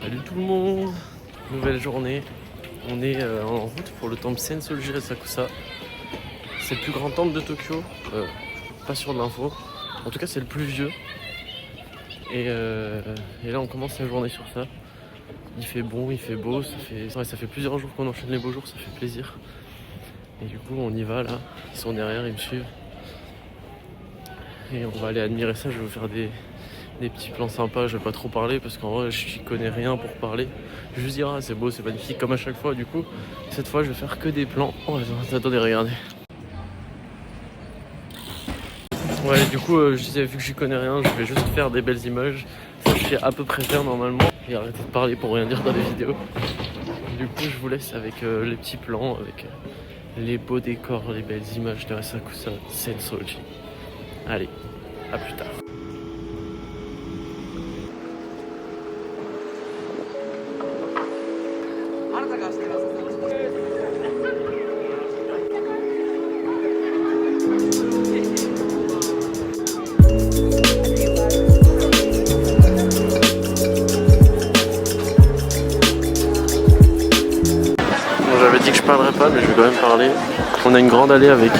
Salut tout le monde, nouvelle journée. On est en route pour le temple Sensoji Asakusa. C'est le plus grand temple de Tokyo, pas sûr de l'info. En tout cas c'est le plus vieux. Et là on commence la journée sur ça. Il fait bon, il fait beau, ça fait plusieurs jours qu'on enchaîne les beaux jours, ça fait plaisir. Et du coup on y va là, ils sont derrière, ils me suivent. Et on va aller admirer ça, je vais vous faire des petits plans sympas, je vais pas trop parler parce qu'en vrai je connais rien pour parler. Je vais juste dire ah, c'est beau, c'est magnifique comme à chaque fois. Du coup cette fois je vais faire que des plans. Oh attendez, regardez. Ouais du coup je disais vu que j'y connais rien, je vais juste faire des belles images. Ça je sais à peu près faire normalement. Et arrêtez de parler pour rien dire dans les vidéos. Du coup je vous laisse avec les petits plans, avec les beaux décors, les belles images de Asakusa Sensoji. Allez, à plus tard. J'avais dit que je parlerais pas, mais je vais quand même parler. On a une grande allée avec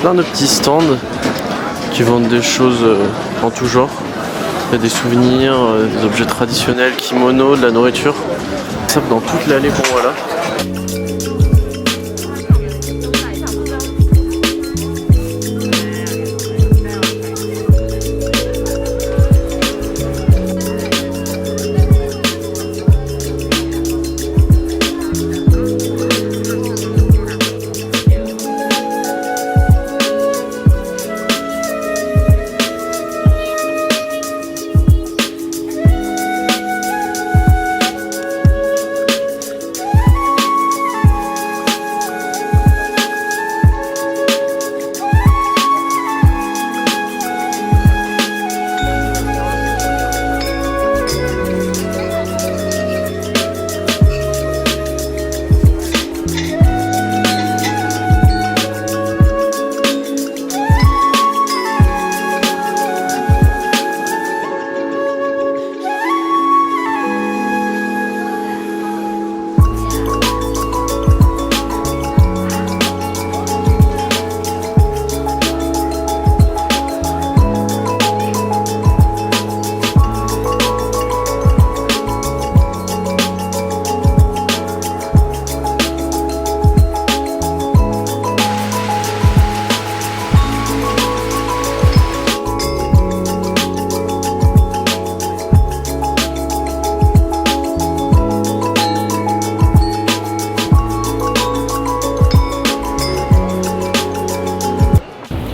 plein de petits stands qui vendent des choses en tout genre. Il y a des souvenirs, des objets traditionnels, kimonos, de la nourriture. Ça dans toute l'allée qu'on voit là.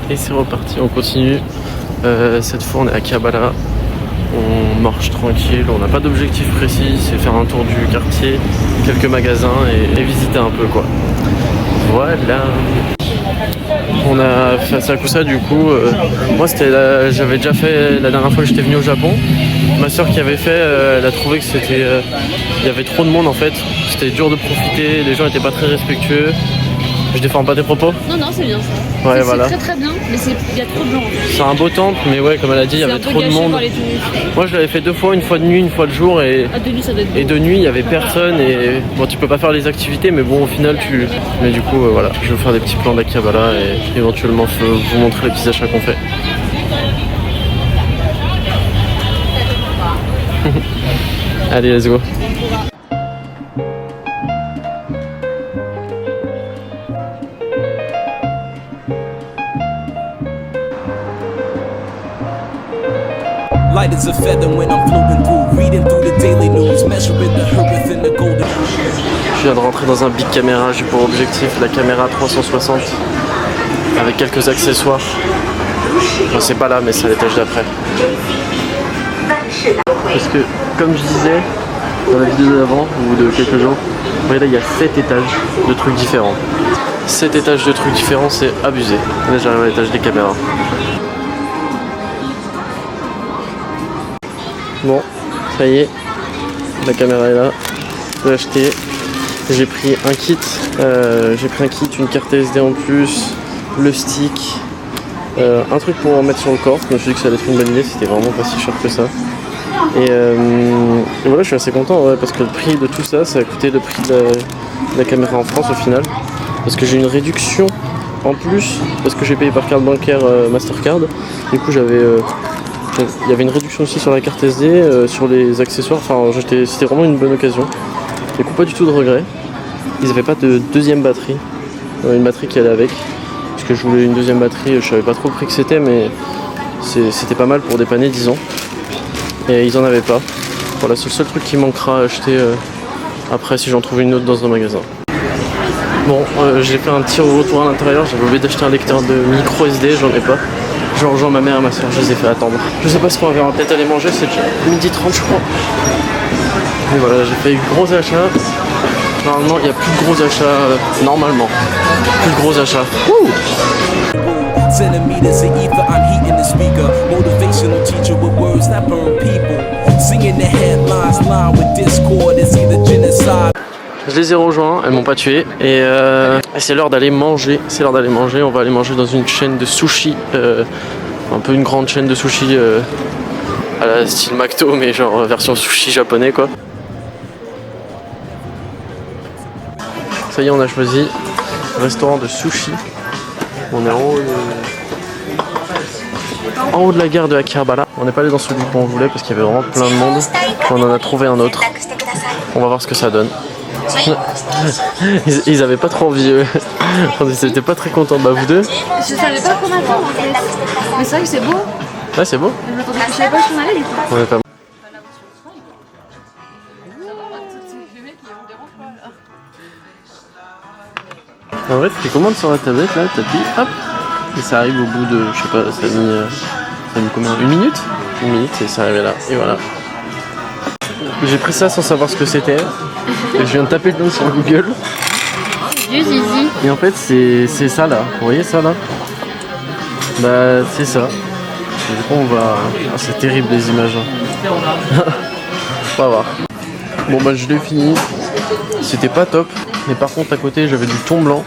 Et c'est reparti, on continue. Cette fois on est à Kabbalah. On marche tranquille, on n'a pas d'objectif précis, c'est faire un tour du quartier, quelques magasins et visiter un peu quoi. Voilà. On a fait Asakusa du coup. Moi j'avais déjà fait la dernière fois que j'étais venu au Japon. Ma soeur qui avait fait, elle a trouvé que il y avait trop de monde en fait. C'était dur de profiter, les gens étaient pas très respectueux. Je défends pas tes propos? Non, c'est bien ça. Ouais, voilà. C'est très bien, mais il y a trop de gens. C'est un beau temple, mais ouais, comme elle a dit, il y avait trop de monde. Moi, je l'avais fait 2 fois, une fois de nuit, une fois de jour. Et de nuit, ça doit être beau. Et de nuit, il y avait personne. Et bon, tu peux pas faire les activités, mais bon, au final, Mais du coup, voilà, je vais vous faire des petits plans d'Akabala et éventuellement vous montrer les petits achats qu'on fait. Allez, let's go. Light as a feather when I'm floating through, reading through the daily news, measuring the earth within the golden. Je viens de rentrer dans un big caméra, j'ai pour objectif la caméra 360 avec quelques accessoires. Enfin, c'est pas là, mais c'est à l'étage d'après. Parce que, comme je disais dans la vidéo d'avant ou de quelques jours, regardez, il y a 7 étages de trucs différents. 7 étages de trucs différents, c'est abusé. Là, j'arrive à l'étage des caméras. Bon, ça y est, la caméra est là, j'ai acheté, j'ai pris un kit, une carte SD en plus, le stick, un truc pour en mettre sur le corps. Je me suis dit que ça allait être une bonne idée, c'était vraiment pas si cher que ça. Et voilà, je suis assez content ouais, parce que le prix de tout ça, ça a coûté le prix de la caméra en France au final. Parce que j'ai une réduction en plus, parce que j'ai payé par carte bancaire Mastercard. Du coup, il y avait une réduction aussi sur la carte SD, sur les accessoires. Enfin, c'était vraiment une bonne occasion. Du coup, pas du tout de regret. Ils n'avaient pas de deuxième batterie, une batterie qui allait avec. Parce que je voulais une deuxième batterie, je savais pas trop le prix que c'était, mais c'était pas mal pour dépanner, disons. Et ils en avaient pas. Voilà, c'est le seul truc qui manquera à acheter après si j'en trouve une autre dans un magasin. Bon, j'ai fait un petit retour à l'intérieur, j'avais oublié d'acheter un lecteur de micro SD, j'en ai pas. Je rejoins ma mère et ma soeur, je les ai fait attendre. Je sais pas ce qu'on va faire, peut-être aller manger, c'est déjà 12h30 je crois. Et voilà, j'ai fait gros achat. Normalement, il n'y a plus de gros achats, normalement. Plus de gros achats. Centimeters of ether, I'm heating the speaker. Motivational teacher with words that burn people. Singing the headlines, line with discord. It's either genocide. Je les ai rejoints, elles m'ont pas tué et c'est l'heure d'aller manger. C'est l'heure d'aller manger. On va aller manger dans une chaîne de sushi, un peu une grande chaîne de sushi à la style McDo, mais genre version sushi japonais quoi. Ça y est, on a choisi un restaurant de sushi. On est en haut de la gare de Akihabara. On n'est pas allé dans celui qu'on voulait parce qu'il y avait vraiment plein de monde. On en a trouvé un autre. On va voir ce que ça donne. Ils avaient pas trop envie, ils étaient pas très contents. Bah vous deux. Je savais pas qu'on attend en fait. Mais c'est vrai que c'est beau. Ouais c'est beau. Je savais pas où on allait du coup. On est pas... En vrai tu commandes sur la tablette là, t'appuies, hop. Et ça arrive au bout de, je sais pas, ça a mis combien? Une minute et c'est arrivé là. Et voilà. J'ai pris ça sans savoir ce que c'était. Et je viens de taper le nom sur Google. Du zizi. Et en fait c'est ça là. Vous voyez ça là? Bah c'est ça. Et du coup on va... Ah, c'est terrible les images. On va voir. Bon bah je l'ai fini. C'était pas top. Mais par contre à côté j'avais du thon blanc.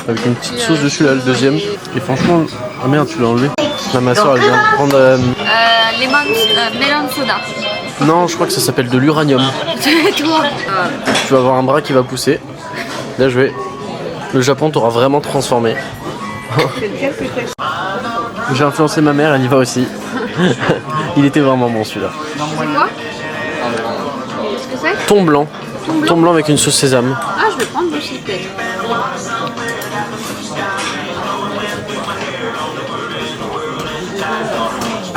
Avec une petite sauce dessus là, le deuxième. Et franchement... Ah merde tu l'as enlevé. Là ma soeur elle vient de prendre... Melon soda. Non, je crois que ça s'appelle de l'uranium. Toi. Tu vas avoir un bras qui va pousser. Bien joué. Le Japon t'aura vraiment transformé. J'ai influencé ma mère, elle y va aussi. Il était vraiment bon celui-là. C'est quoi? Qu'est-ce que c'est? Thon blanc. Thon blanc avec une sauce sésame. Ah, je vais prendre aussi peut-être.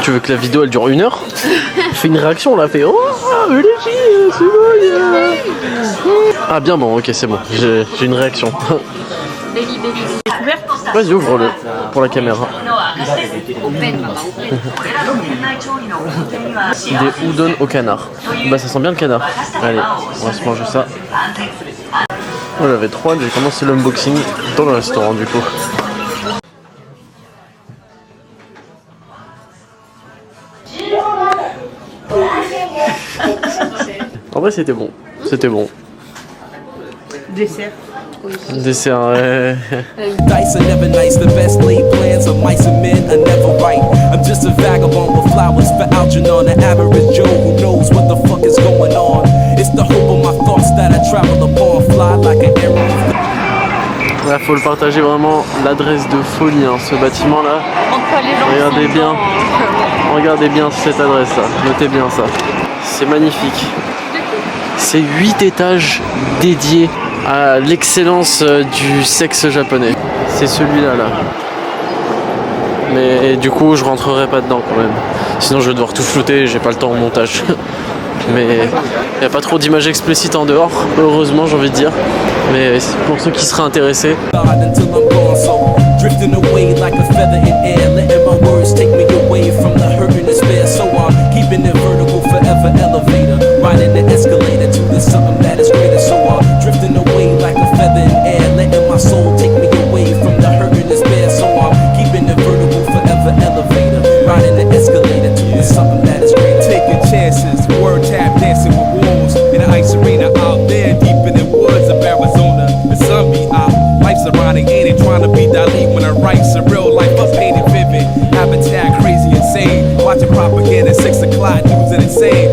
Tu veux que la vidéo elle dure 1 heure? Fais une réaction là, fait oh les filles, c'est bon. Ah bien bon, ok c'est bon, j'ai une réaction. Baby. Vas-y ouvre-le pour la caméra. Des udon au canard. Bah ça sent bien le canard. Allez, on va se manger ça. Moi j'avais 3, j'ai commencé l'unboxing dans le restaurant du coup. En vrai c'était bon, Dessert. Dessert, ouais. Dice are never nice, the best laid plans of mice and men are never right. I'm just a vagabond with flowers for Algernon, an average Joe who knows what the fuck is going on. It's the hope of my thoughts that I travel upon, fly like an arrow. Là, faut le partager vraiment, l'adresse de folie, hein, ce bâtiment là. Regardez bien cette adresse là, notez bien ça. C'est magnifique. C'est 8 étages dédiés à l'excellence du sexe japonais. C'est celui-là là. Mais du coup je rentrerai pas dedans quand même. Sinon je vais devoir tout flouter et j'ai pas le temps au montage. Mais il n'y a pas trop d'images explicites en dehors, heureusement j'ai envie de dire. Mais pour ceux qui seraient intéressés. Drifting away like a feather in air, letting my words take me away from the hurt and despair. So I'm keeping it vertical, forever elevator, riding the escalator to the something that is greater. So I'm drifting away like a feather in air, letting my soul take me away from the hurt and despair. So I'm keeping it vertical, forever elevator, riding the escalator to the something that is greater. Taking chances, word tap dancing with wolves in an ice arena out there, deep in the woods of Arizona. The sun be out, life's ironic, ain't it? Trying to be Dali when I write surreal life up painted vivid. Habitat crazy insane, watching propaganda 6 o'clock news and insane.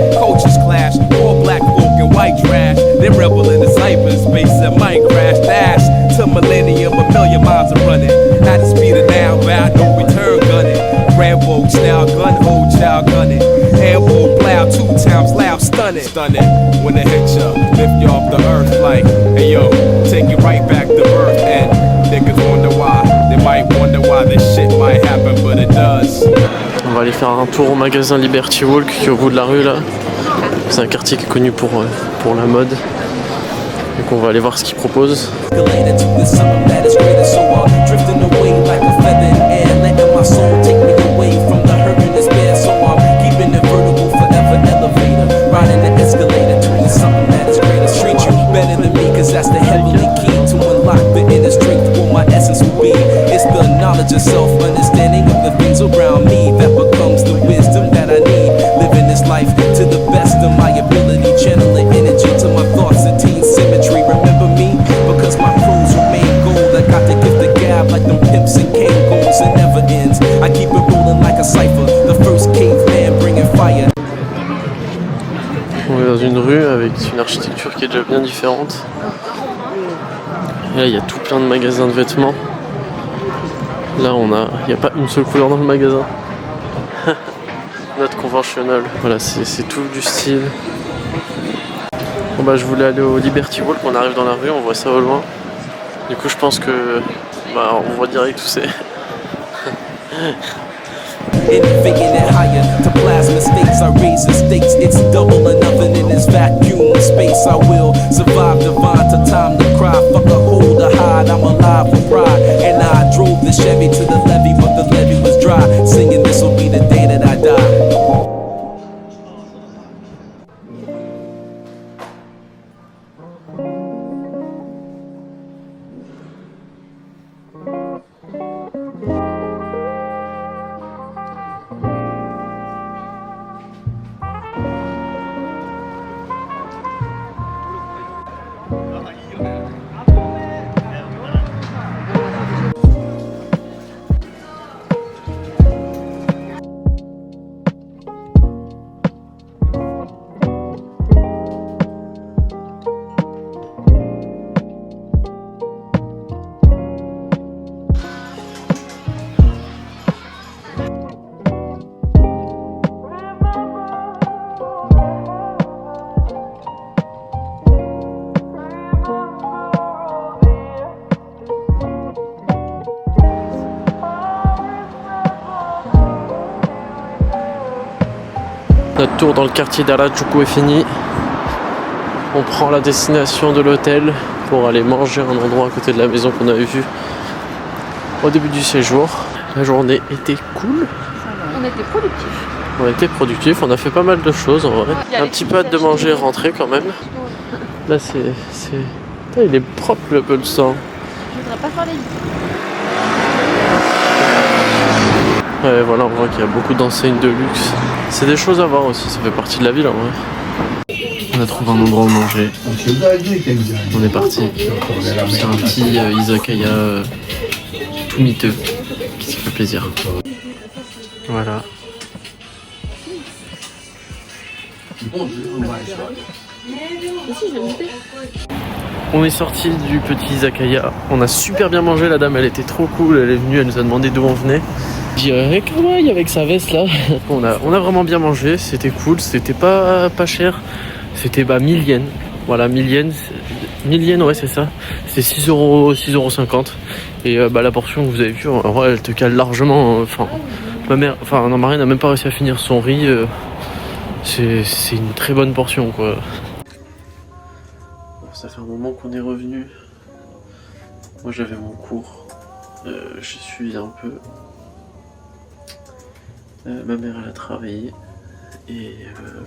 and won't plow 2 times loud, stunning. Stunning when they hit ya, lift you off the earth like, hey yo, take you right back to birth. And niggas wonder why, they might wonder why this shit might happen, but it does. On va aller faire un tour au magasin Liberty Walk qui est au bout de la rue là. C'est un quartier qui est connu pour la mode. Donc on va aller voir ce qu'ils proposent. On est dans une rue avec une architecture qui est déjà bien différente. Et là il y a tout plein de magasins de vêtements. Là il n'y a pas une seule couleur dans le magasin. Note conventionnelle. Voilà, c'est tout du style. Bon bah je voulais aller au Liberty Walk, on arrive dans la rue, on voit ça au loin. Du coup je pense que on voit direct où c'est. Elevating it higher to plasma states. I raise the stakes. It's double or nothing in this vacuum of space. I will survive divine to time to cry. Fuck a hold or hide. I'm alive for pride. And I drove the Chevy to the levee, but the levee was dry. Singing this will be the day that I die. Notre tour dans le quartier d'Harajuku est fini. On prend la destination de l'hôtel pour aller manger à un endroit à côté de la maison qu'on avait vu au début du séjour. La journée était cool. On était productifs. On était productifs, on a fait pas mal de choses en vrai. Un petit peu hâte de manger et rentrer quand même. Là Putain, il est propre le sang. Je voudrais pas faire les lits. Ouais, voilà, on voit qu'il y a beaucoup d'enseignes de luxe. C'est des choses à voir aussi, ça fait partie de la ville en vrai. On a trouvé un endroit où manger. On est parti. C'est un petit izakaya tout miteux qui fait plaisir. Voilà. On est sorti du petit izakaya. On a super bien mangé, la dame elle était trop cool, elle est venue, elle nous a demandé d'où on venait. J'ai dit kawaii avec sa veste là. On a vraiment bien mangé, c'était cool, c'était pas cher. C'était 1000 yens. Voilà, 1000 yens. 1000 yens, ouais c'est ça. C'était 6,50 €. Et la portion que vous avez vue, en vrai elle te cale largement. Ma mère n'a même pas réussi à finir son riz. C'est une très bonne portion quoi. Bon, ça fait un moment qu'on est revenu. Moi j'avais mon cours. J'ai suivi un peu. Ma mère elle a travaillé. Et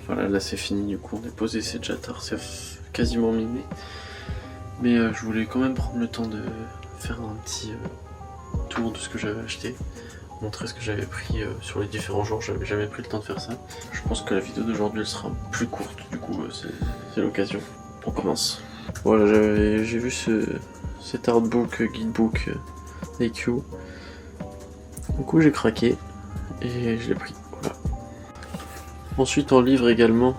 voilà, là c'est fini du coup, on est posé, c'est déjà tard, c'est quasiment minuit. Mais je voulais quand même prendre le temps de faire un petit tour de ce que j'avais acheté. Montrer ce que j'avais pris sur les différents jours, j'avais jamais pris le temps de faire ça. Je pense que la vidéo d'aujourd'hui elle sera plus courte, du coup c'est l'occasion. On commence. Voilà, j'ai vu cet artbook, guidebook IQ. Du coup j'ai craqué et je l'ai pris. Voilà. Ensuite en livre également,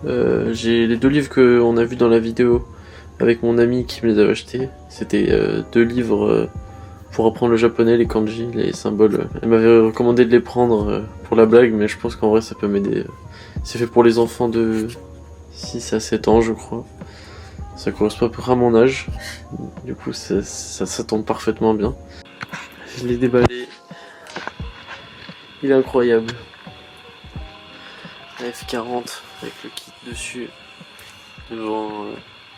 j'ai les 2 livres qu'on a vus dans la vidéo avec mon ami qui me les a achetés. C'était 2 livres pour apprendre le japonais, les kanji, les symboles. Elle m'avait recommandé de les prendre pour la blague, mais je pense qu'en vrai ça peut m'aider. C'est fait pour les enfants de 6 à 7 ans, je crois. Ça correspond à peu près à mon âge. Du coup, ça tombe parfaitement bien. Je l'ai déballé. Il est incroyable. La F40 avec le kit dessus. Devant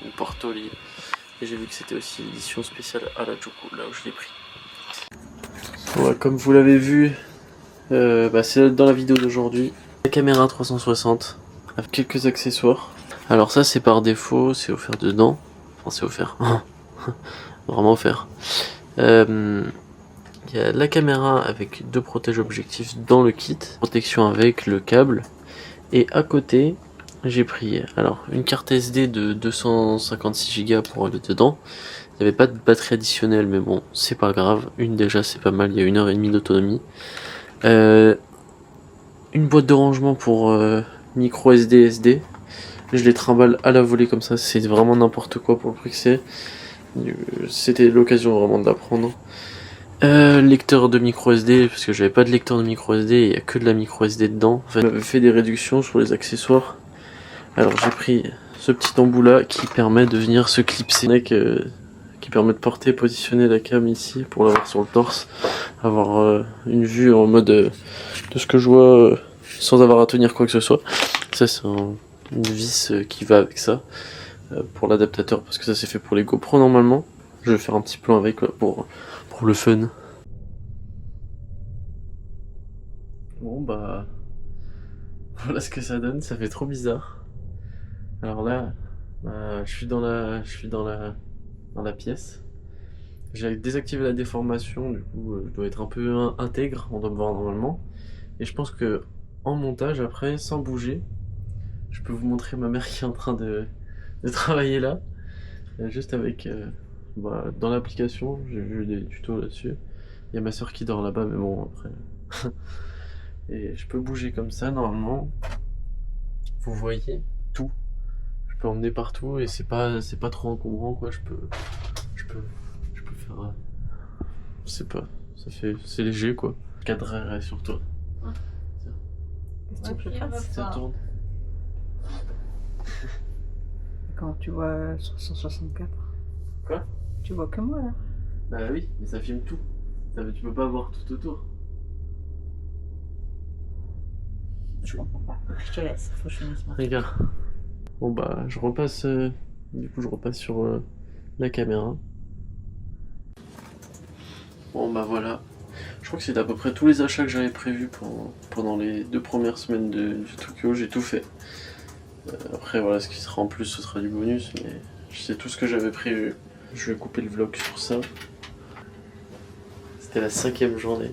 une porte-lit. Et j'ai vu que c'était aussi l'édition spéciale Harajuku, là où je l'ai pris. Voilà, comme vous l'avez vu, c'est dans la vidéo d'aujourd'hui. La caméra 360 avec quelques accessoires. Alors ça c'est par défaut, c'est offert dedans. Enfin c'est offert. Vraiment offert. Il y a la caméra avec 2 protège-objectifs dans le kit. Protection avec le câble. Et à côté, j'ai pris alors une carte SD de 256 Go pour aller dedans. Il n'y avait pas de batterie additionnelle, mais bon, c'est pas grave. Une déjà, c'est pas mal. Il y a 1h30 d'autonomie. Une boîte de rangement pour micro SD, SD. Je les trimballe à la volée comme ça. C'est vraiment n'importe quoi pour le prix que c'est. C'était l'occasion vraiment d'apprendre. Lecteur de micro SD, parce que j'avais pas de lecteur de micro SD, il y a que de la micro SD dedans. En fait, j'avais fait des réductions sur les accessoires. Alors j'ai pris ce petit embout là qui permet de venir se clipser, qui permet de porter et positionner la cam ici pour l'avoir sur le torse, avoir une vue en mode de ce que je vois sans avoir à tenir quoi que ce soit. Ça c'est une vis qui va avec ça pour l'adaptateur, parce que ça c'est fait pour les GoPro normalement. Je vais faire un petit plan avec pour le fun. Bon bah voilà ce que ça donne, ça fait trop bizarre. Alors là, je suis dans la pièce. J'ai désactivé la déformation, du coup je dois être un peu intègre, on doit me voir normalement. Et je pense que en montage après, sans bouger, je peux vous montrer ma mère qui est en train de travailler là. Juste avec dans l'application, j'ai vu des tutos là-dessus. Il y a ma soeur qui dort là-bas, mais bon après. Et je peux bouger comme ça normalement. Vous voyez tout. Je peux emmener partout et c'est pas trop encombrant quoi. Je peux faire. Je sais pas. C'est léger quoi. Je cadrerai sur toi. Qu'est-ce que tu veux Ça tourne. Quand tu vois sur 164. Quoi? Tu vois que moi là. Bah oui, mais ça filme tout. Tu peux pas voir tout autour. Je comprends pas. Je te laisse, faut que je finisse ma. Regarde. Bon bah je repasse sur la caméra. Bon bah voilà. Je crois que c'est à peu près tous les achats que j'avais prévus pendant les 2 premières semaines du Tokyo, j'ai tout fait. Après voilà, ce qui sera en plus ce sera du bonus, mais c'est tout ce que j'avais prévu. Je vais couper le vlog sur ça. C'était la 5e journée.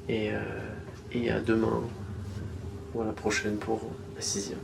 Et à demain, ou à la prochaine pour la 6e.